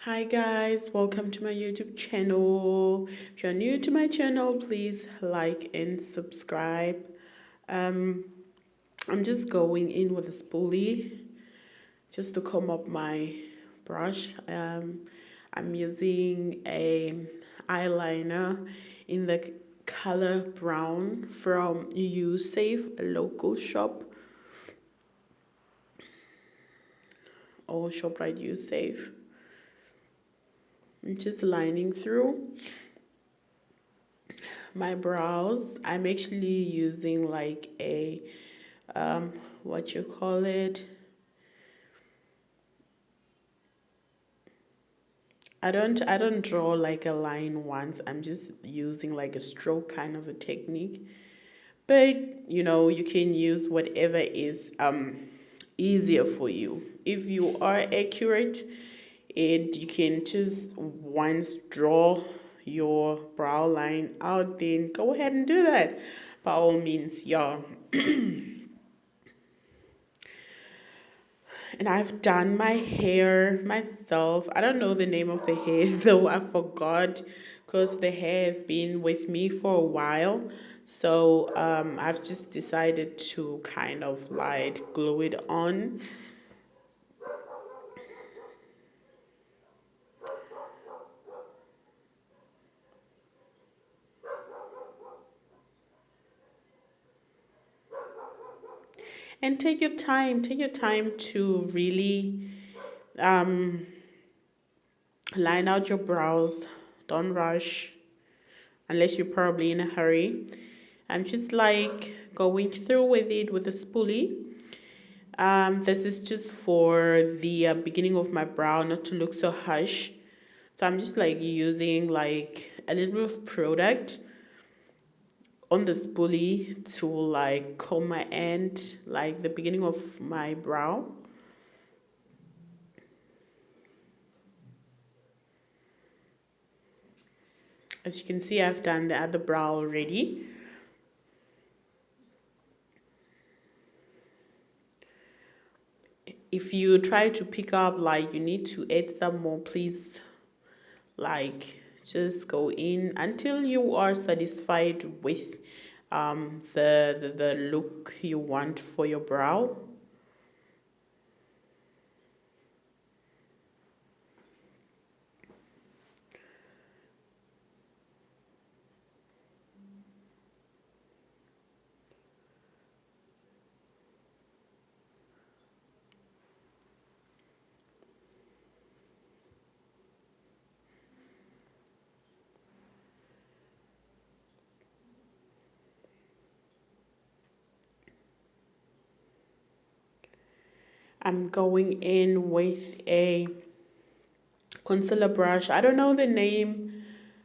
Hi guys, welcome to my YouTube channel. If you're new to my channel, please like and subscribe. Um, I'm just going in with a spoolie just to comb up my brush. I'm using a eyeliner in the color brown from Safe, a local shop, or ShopRite Safe. I'm just lining through my brows. I'm actually using like a what you call it, I don't draw like a line once. I'm just using like a stroke kind of a technique, but you can use whatever is easier for you. If you are accurate and you can just once draw your brow line out, then go ahead and do that by all means, yeah. And I've done my hair myself. I don't know the name of the hair though, I forgot, because the hair has been with me for a while. So I've just decided to kind of like glue it on. And take your time to really um, line out your brows. Don't rush unless you're probably in a hurry. I'm just like going through with it with a spoolie. This is just for the beginning of my brow, not to look so harsh. So I'm just like using like a little bit of product on the spoolie to like comb my end, like the beginning of my brow. As you can see, I've done the other brow already. If you try to pick up like you need to add some more, please like just go in until you are satisfied with the look you want for your brow. I'm going in with a concealer brush. I don't know the name.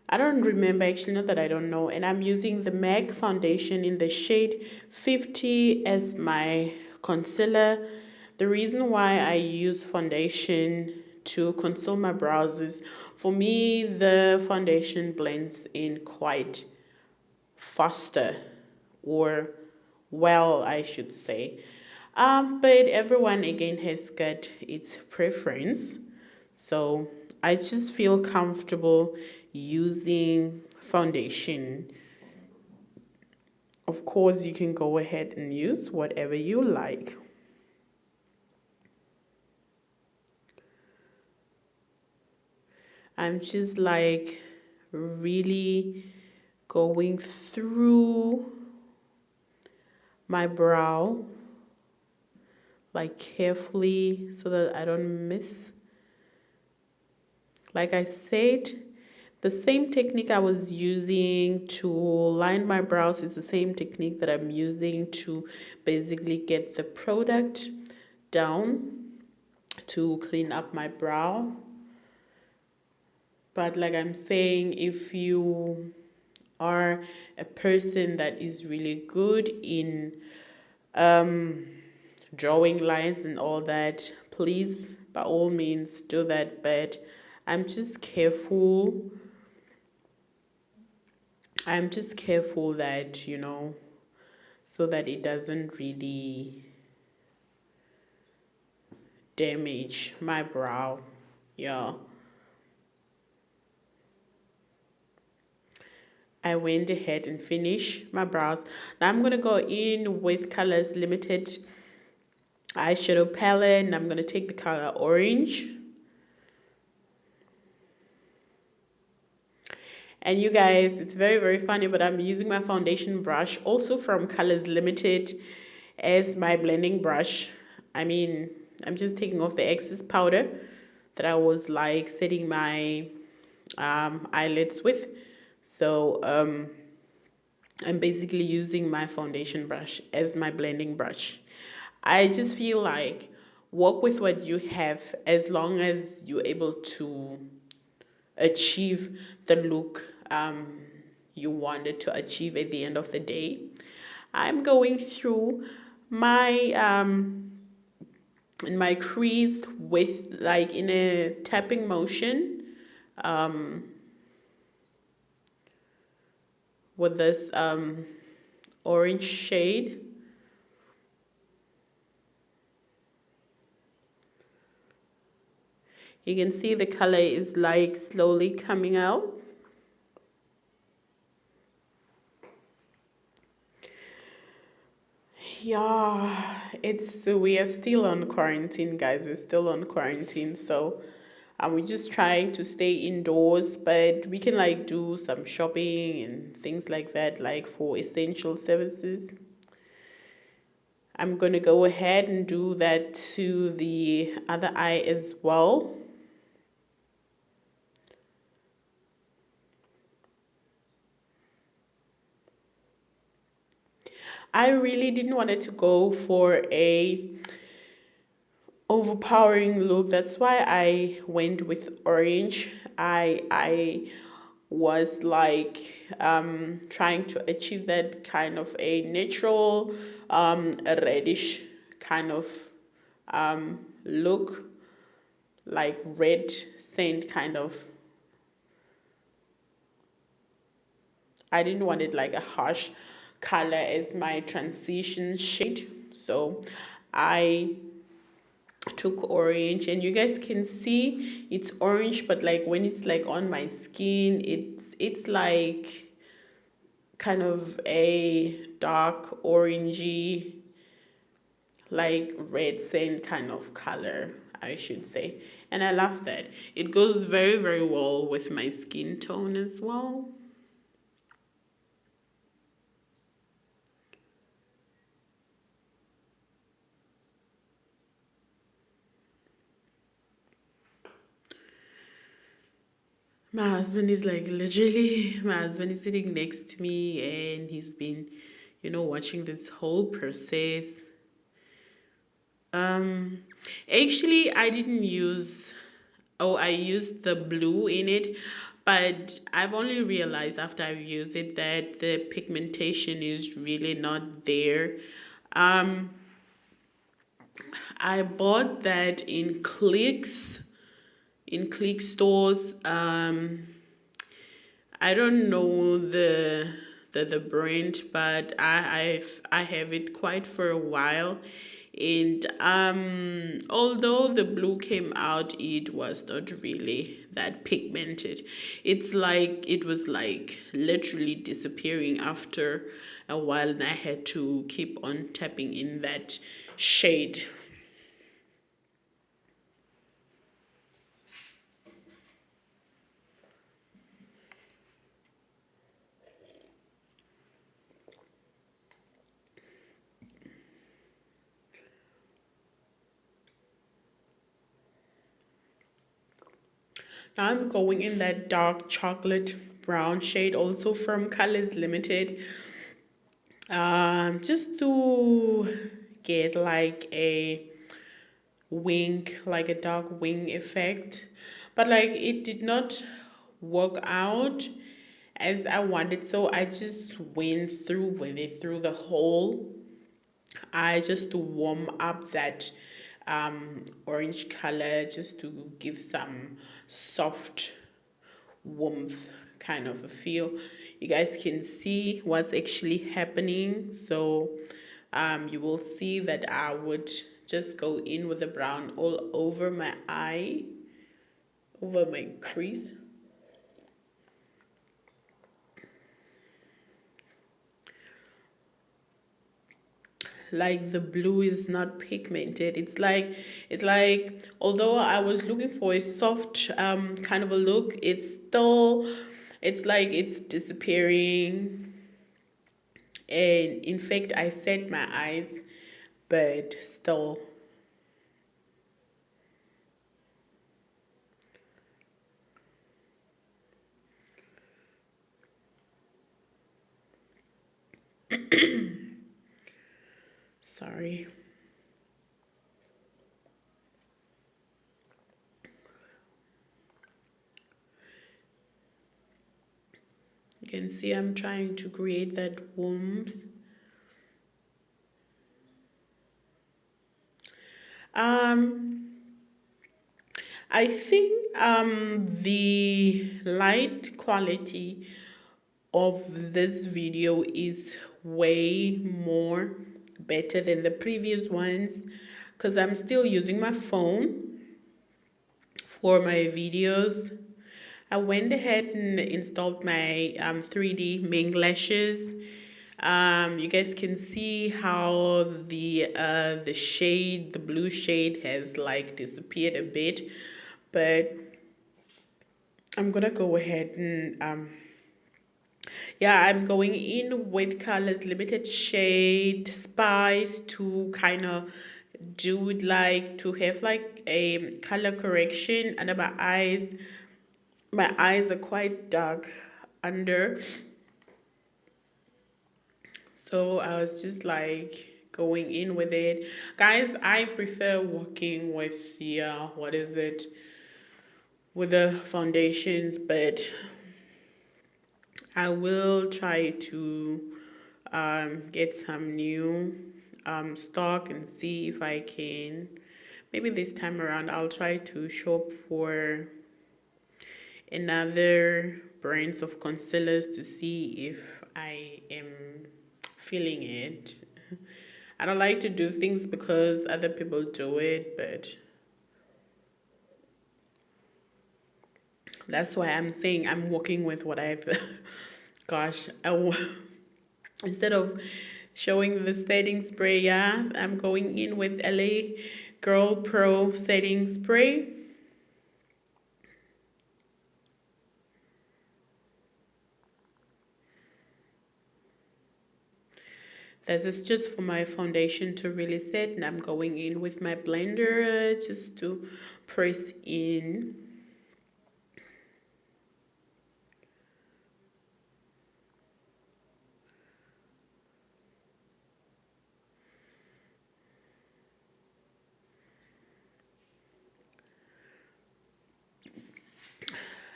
I don't remember, actually, not that I don't know. And I'm using the MAC foundation in the shade 50 as my concealer. The reason why I use foundation to conceal my brows is, for me, the foundation blends in quite faster, or well, I should say. But everyone again has got its preference. So I just feel comfortable using foundation. Of course, you can go ahead and use whatever you like. I'm just like really going through my brow like carefully so that I don't miss. Like I said, the same technique I was using to line my brows is the same technique that I'm using to basically get the product down to clean up my brow. But like I'm saying, if you are a person that is really good in drawing lines and all that, please by all means do that. But I'm just careful. I'm just careful that, so that it doesn't really damage my brow. Yeah. I went ahead and finished my brows. Now I'm gonna go in with Colors Limited eyeshadow palette, and I'm gonna take the color orange. And you guys, it's very funny, but I'm using my foundation brush also from Colors Limited as my blending brush. I mean, I'm just taking off the excess powder that I was like setting my eyelids with. So I'm basically using my foundation brush as my blending brush. I just feel like work with what you have as long as you're able to achieve the look you wanted to achieve at the end of the day. I'm going through my in my crease with like in a tapping motion with this orange shade. You can see the color is like slowly coming out. Yeah, we are still on quarantine, guys. We're still on quarantine, so we're just trying to stay indoors, but we can like do some shopping and things like that, like for essential services. I'm gonna go ahead and do that to the other eye as well. I really didn't want it to go for a overpowering look. That's why I went with orange. I was like trying to achieve that kind of a natural a reddish kind of look, like red sand kind of. I didn't want it like a harsh color as my transition shade, so I took orange, and you guys can see it's orange, but like when it's like on my skin, it's like kind of a dark orangey, like red sand kind of color, I should say. And I love that. It goes very well with my skin tone as well. My husband is like literally, my husband is sitting next to me, and he's been, watching this whole process. Um, Actually, I didn't use, oh, I used the blue in it, but I've only realized after I've used it that the pigmentation is really not there. Um, I bought that in click stores. I don't know the brand, but I have it quite for a while, and although the blue came out, it was not really that pigmented. It's like it was like literally disappearing after a while, and I had to keep on tapping in that shade. Now I'm going in that dark chocolate brown shade, also from Colors Limited. Just to get like a wing, like a dark wing effect. But like it did not work out as I wanted, so I just went through with it through the whole. I just to warm up that orange color, just to give some soft warmth kind of a feel. You guys can see what's actually happening. So you will see that I would just go in with the brown all over my eye, over my crease. like the blue is not pigmented. It's like although I was looking for a soft kind of a look, it's like it's disappearing. And in fact, I set my eyes, but still. Sorry. You can see I'm trying to create that warmth. Um, I think the light quality of this video is way more better than the previous ones because I'm still using my phone for my videos. I went ahead and installed my 3D Ming lashes. You guys can see how the shade, the blue shade, has like disappeared a bit, but I'm gonna go ahead and yeah, I'm going in with colors limited shade spice to kind of do it, like to have like a color correction under my eyes. My eyes are quite dark under, so I was just like going in with it. Guys, I prefer working with the what is it, with the foundations, but I will try to get some new stock and see if I can. Maybe this time around I'll try to shop for another brands of concealers to see if I am feeling it. I don't like to do things because other people do it, but that's why I'm saying I'm working with what I've gosh, instead of showing the setting spray, yeah, I'm going in with LA Girl Pro setting spray. This is just for my foundation to really set, and I'm going in with my blender just to press in.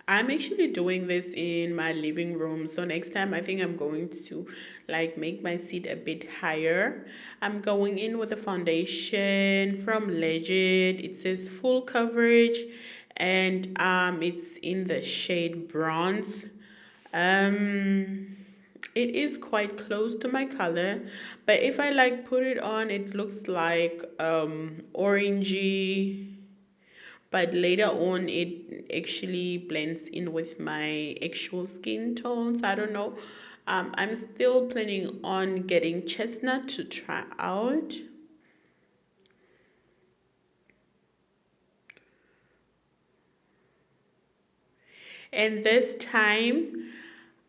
I'm actually doing this in my living room. So next time I think I'm going to like make my seat a bit higher. I'm going in with a foundation from Ligit. It says full coverage and it's in the shade bronze. It is quite close to my color, but if I like put it on, it looks like orangey, but later on it actually blends in with my actual skin tones. I don't know. I'm still planning on getting chestnut to try out. And this time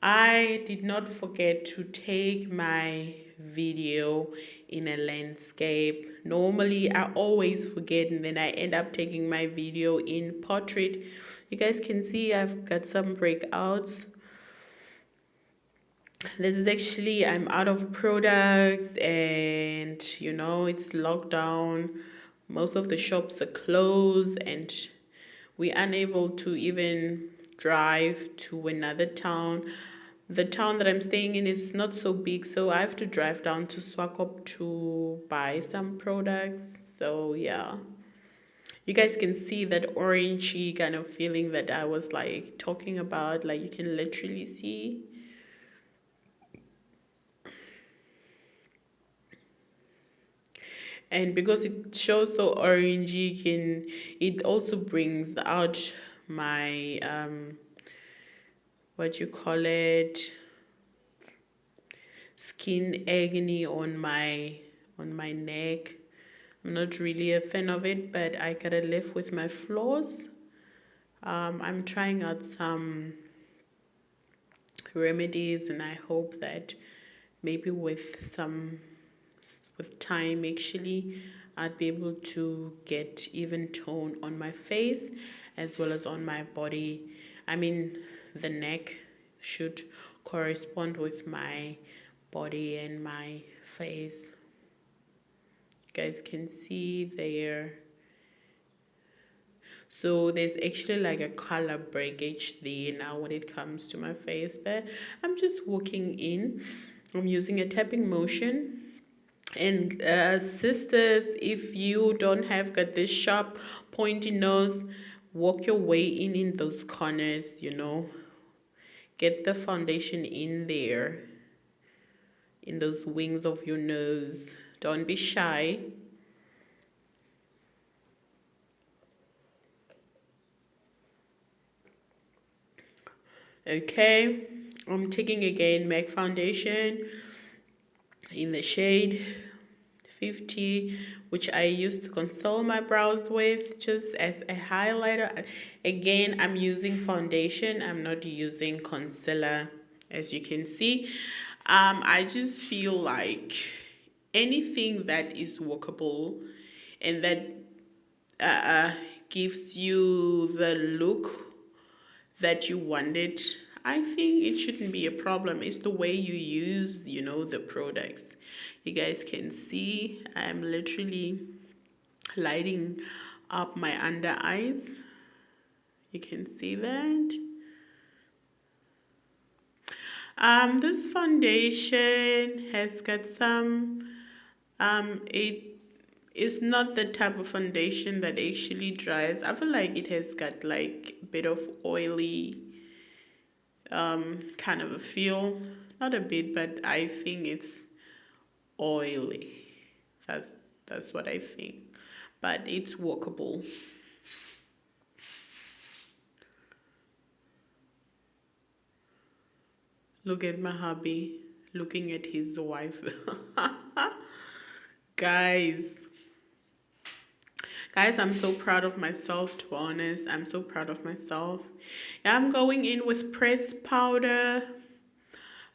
I did not forget to take my video in a landscape. Normally I always forget and then I end up taking my video in portrait. You guys can see I've got some breakouts. This is actually, I'm out of products and you know it's lockdown. Most of the shops are closed and we're unable to even drive to another town. The town that I'm staying in is not so big, so I have to drive down to Swakop to buy some products. So yeah, you guys can see that orangey kind of feeling that I was like talking about. Like you can literally see. And because it shows so orangey, can it also brings out my what you call it, skin agony on on my neck. I'm not really a fan of it, but I gotta live with my flaws. I'm trying out some remedies, and I hope that maybe with time actually I'd be able to get even tone on my face as well as on my body. I mean, the neck should correspond with my body and my face. You guys can see there. So there's actually like a color breakage there now when it comes to my face there. I'm just walking in. I'm using a tapping motion. And sisters, if you don't have got this sharp pointy nose, walk your way in those corners, you know. Get the foundation in there, in those wings of your nose. Don't be shy. Okay, I'm taking again MAC foundation in the shade 50, which I used to conceal my brows with just as a highlighter. Again, I'm using foundation, I'm not using concealer, as you can see. I just feel like anything that is workable and that uh, gives you the look that you wanted, I think it shouldn't be a problem. It's the way you use, you know, the products. You guys can see I'm literally lighting up my under eyes. You can see that. This foundation has got some, it is not the type of foundation that actually dries. I feel like it has got like a bit of oily kind of a feel. Not a bit, but I think it's oily. That's that's what I think. But it's workable. Look at my hubby looking at his wife. Guys, I'm so proud of myself, to be honest. I'm so proud of myself. Yeah, I'm going in with pressed powder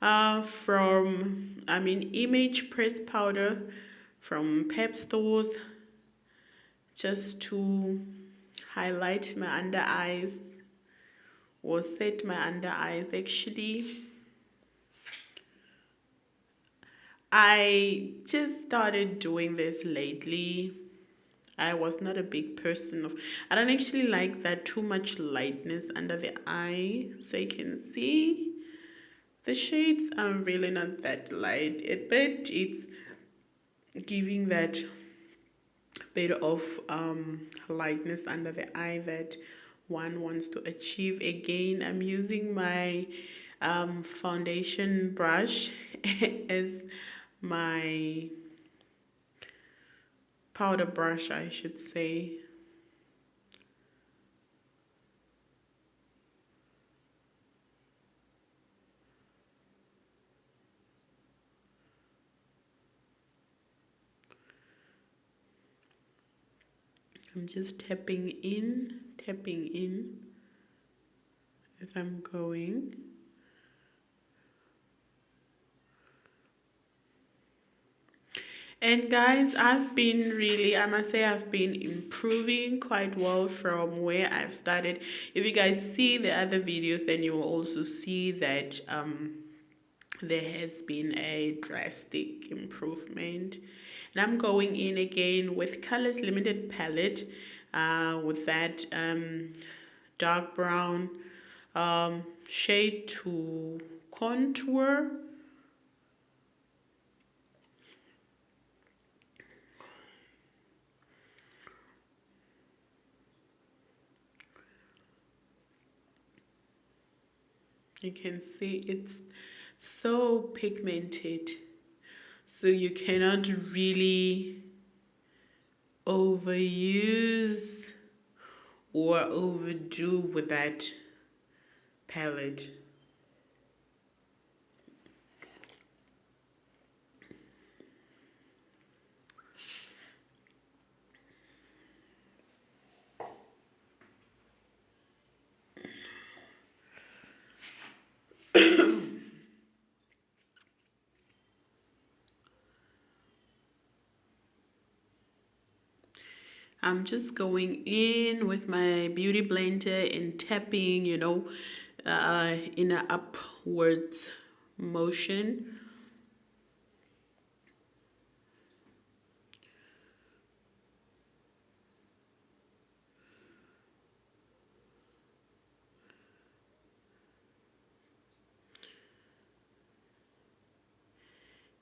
from, Image pressed powder from Pep Stores, just to highlight my under eyes or set my under eyes actually. I just started doing this lately. I was not a big person of, I don't actually like that too much lightness under the eye. So you can see the shades are really not that light, but it's giving that bit of lightness under the eye that one wants to achieve. Again, I'm using my foundation brush as my powder brush, I should say. I'm just tapping in as I'm going. And guys, I must say, I've been improving quite well from where I've started. If you guys see the other videos, then you will also see that there has been a drastic improvement. And I'm going in again with Colors Limited palette with that dark brown shade to contour. You can see it's so pigmented, so you cannot really overuse or overdo with that palette. I'm just going in with my beauty blender and tapping, in an upwards motion.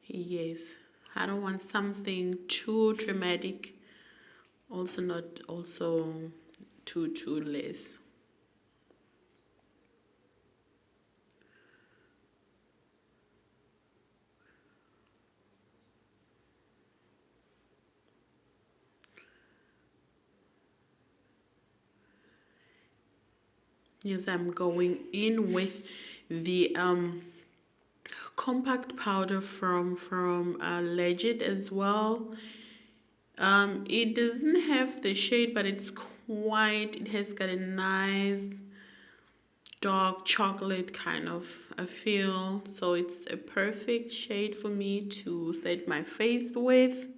Yes, I don't want something too dramatic, also not also too less. Yes, I'm going in with the compact powder from Ligit as well. It doesn't have the shade, but it's quite. It has got a nice dark chocolate kind of a feel, so it's a perfect shade for me to set my face with.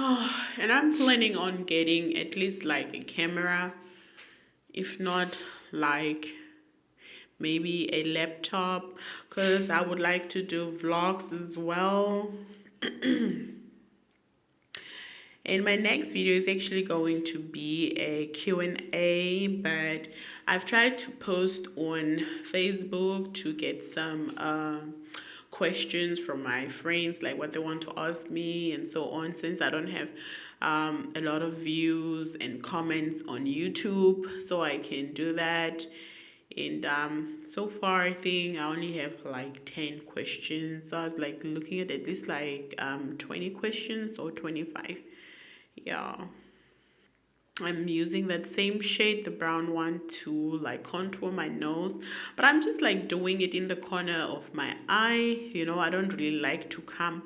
Oh, and I'm planning on getting at least like a camera, if not like maybe a laptop, because I would like to do vlogs as well. And my next video is actually going to be a Q&A, but I've tried to post on Facebook to get some questions from my friends, like what they want to ask me and so on, since I don't have a lot of views and comments on YouTube, so I can do that. And so far I think I only have like 10 questions, so I was like looking at least like 20 questions or 25. Yeah, I'm using that same shade, the brown one, to like contour my nose, but I'm just like doing it in the corner of my eye. I don't really like to come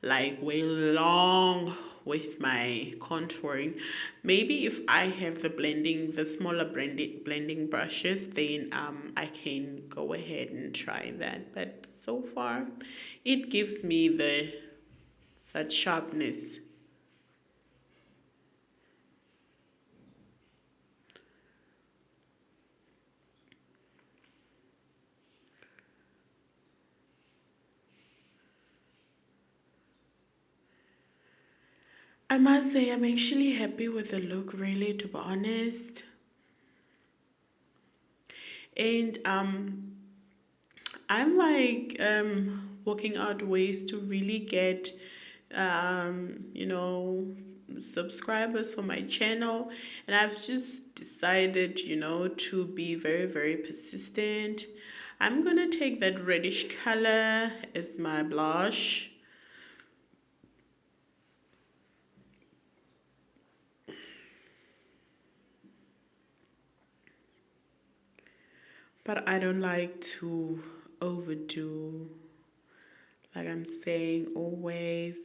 like way long with my contouring. Maybe if I have the smaller blending brushes, then I can go ahead and try that. But so far it gives me that sharpness. I must say, I'm actually happy with the look, really, to be honest. And I'm like working out ways to really get, um, you know, subscribers for my channel. And I've just decided, to be very, very persistent. I'm gonna take that reddish color as my blush. But I don't like to overdo, like I'm saying always,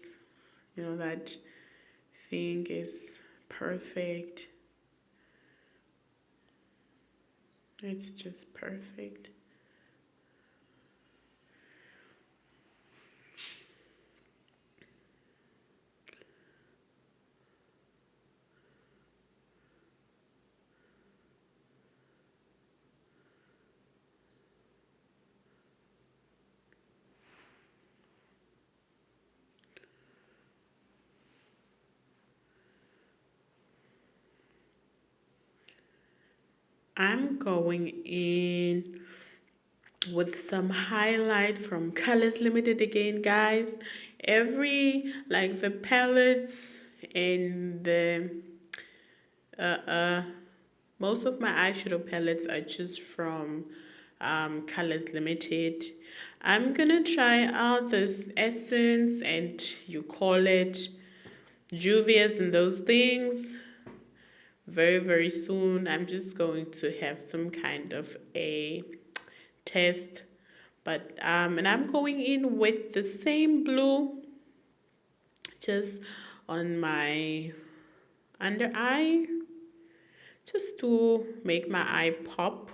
that thing is perfect. It's just perfect. I'm going in with some highlight from Colors Limited again, guys. Every, like, the palettes and the most of my eyeshadow palettes are just from Colors Limited. I'm gonna try out this essence, and you call it Juvia's and those things, very, very soon. I'm just going to have some kind of a test. But and I'm going in with the same blue, just on my under eye, just to make my eye pop.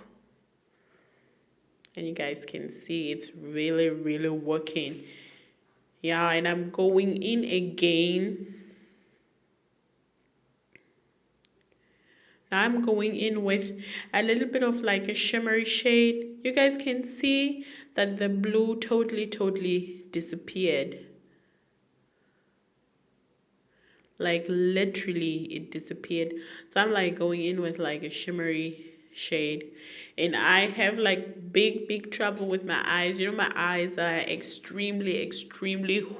And you guys can see it's really, really working. Yeah, and I'm going in again. Now I'm going in with a little bit of like a shimmery shade. You guys can see that the blue totally disappeared. Like literally it disappeared. So I'm like going in with like a shimmery shade. And I have like big trouble with my eyes. You know, my eyes are extremely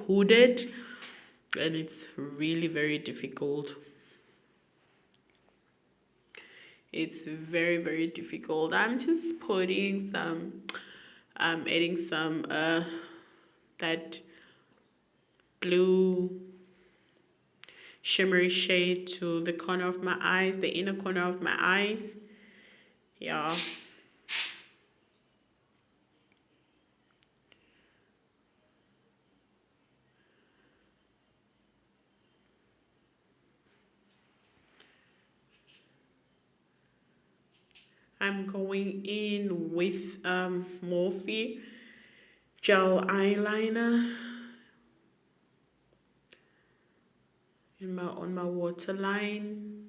hooded. And it's really very difficult. It's very difficult. I'm just putting some, I'm adding some that blue shimmery shade to the corner of my eyes, the inner corner of my eyes. Yeah. I'm going in with Morphe gel eyeliner in my on my waterline.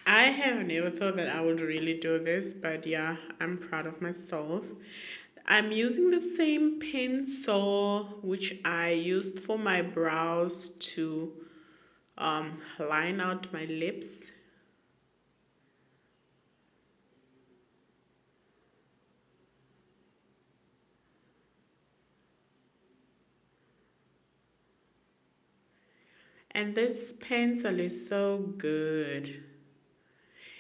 I have never thought that I would really do this, but yeah, I'm proud of myself. I'm using the same pencil which I used for my brows to line out my lips. And this pencil is so good.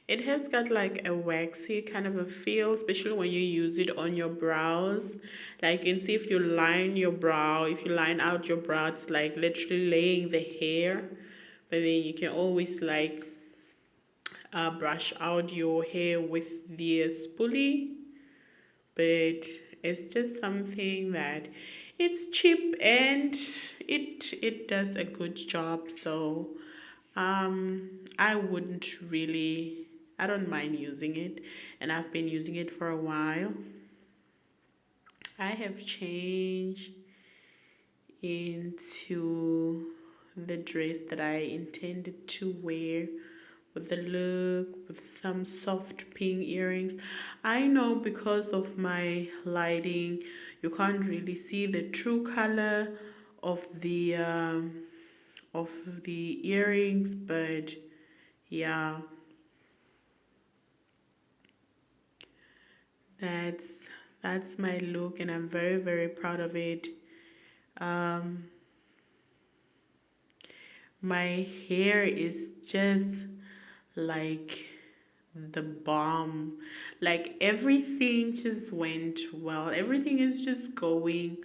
It has got like a waxy kind of a feel, especially when you use it on your brows. Like you can see if you line your brow, if you line out your brow, it's like literally laying the hair. But then you can always like brush out your hair with the spoolie. But it's just something that it's cheap and it does a good job. So I wouldn't really, I don't mind using it, and I've been using it for a while. I have changed into the dress that I intended to wear with the look, with some soft pink earrings. I know because of my lighting, you can't really see the true color of the earrings, but yeah, that's that's my look, and I'm very proud of it. Um, my hair is just like the bomb. Like everything just went well. Everything is just going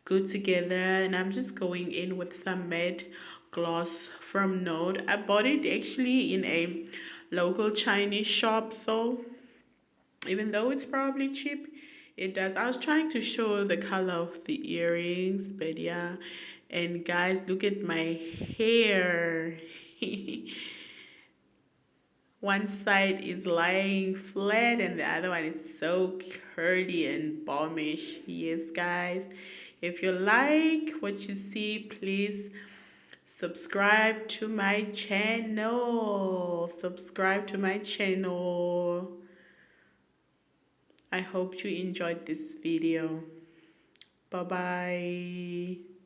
good together, and I'm just going in with some matte gloss from Node. I bought it actually in a local Chinese shop, so even though it's probably cheap, it does. I was trying to show the color of the earrings, but yeah. And guys, look at my hair. One side is lying flat and the other one is so curly and bombish. Yes, guys. If you like what you see, please subscribe to my channel. Subscribe to my channel. I hope you enjoyed this video. Bye bye.